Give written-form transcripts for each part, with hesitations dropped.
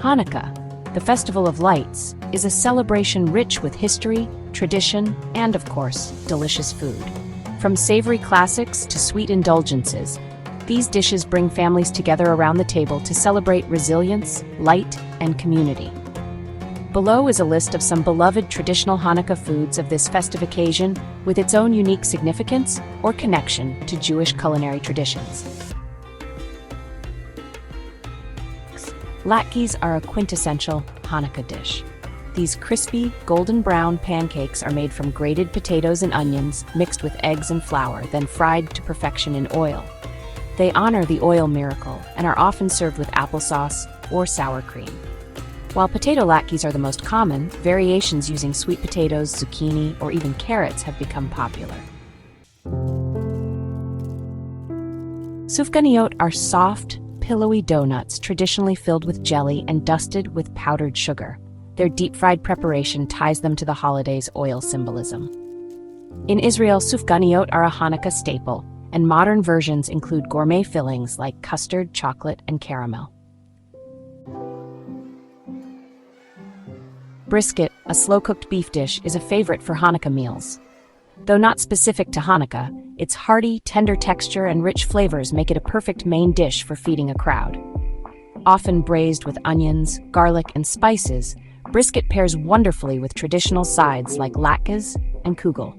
Hanukkah, the Festival of Lights, is a celebration rich with history, tradition, and, of course, delicious food. From savory classics to sweet indulgences, these dishes bring families together around the table to celebrate resilience, light, and community. Below is a list of some beloved traditional Hanukkah foods of this festive occasion with its own unique significance or connection to Jewish culinary traditions. Latkes are a quintessential Hanukkah dish. These crispy, golden brown pancakes are made from grated potatoes and onions mixed with eggs and flour, then fried to perfection in oil. They honor the oil miracle and are often served with applesauce or sour cream. While potato latkes are the most common, variations using sweet potatoes, zucchini, or even carrots have become popular. Sufganiyot are soft, pillowy doughnuts traditionally filled with jelly and dusted with powdered sugar. Their deep-fried preparation ties them to the holiday's oil symbolism. In Israel, Sufganiyot are a Hanukkah staple, and modern versions include gourmet fillings like custard, chocolate, and caramel. Brisket, a slow-cooked beef dish, is a favorite for Hanukkah meals. Though not specific to Hanukkah, its hearty, tender texture and rich flavors make it a perfect main dish for feeding a crowd. Often braised with onions, garlic, and spices, brisket pairs wonderfully with traditional sides like Latkes and kugel.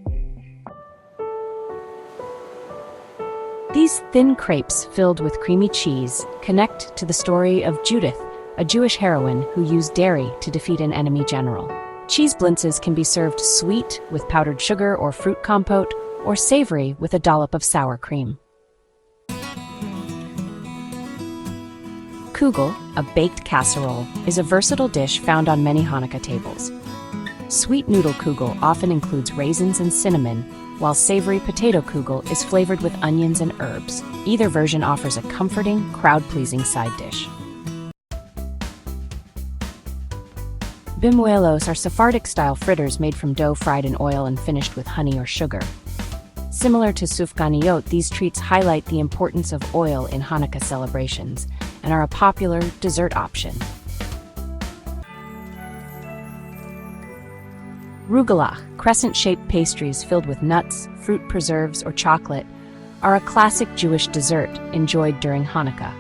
These thin crepes filled with creamy cheese connect to the story of Judith, a Jewish heroine who used dairy to defeat an enemy general. Cheese blintzes can be served sweet with powdered sugar or fruit compote, or savory with a dollop of sour cream. Kugel, a baked casserole, is a versatile dish found on many Hanukkah tables. Sweet noodle kugel often includes raisins and cinnamon, while savory potato kugel is flavored with onions and herbs. Either version offers a comforting, crowd-pleasing side dish. Bimuelos are Sephardic-style fritters made from dough fried in oil and finished with honey or sugar. Similar to Sufganiyot, these treats highlight the importance of oil in Hanukkah celebrations and are a popular dessert option. Rugelach, crescent-shaped pastries filled with nuts, fruit preserves, or chocolate, are a classic Jewish dessert enjoyed during Hanukkah.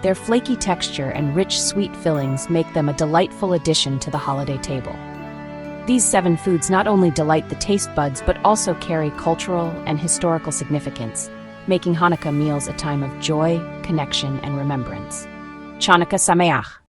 Their flaky texture and rich sweet fillings make them a delightful addition to the holiday table. These 7 foods not only delight the taste buds but also carry cultural and historical significance, making Hanukkah meals a time of joy, connection, and remembrance. Chanukah Sameach!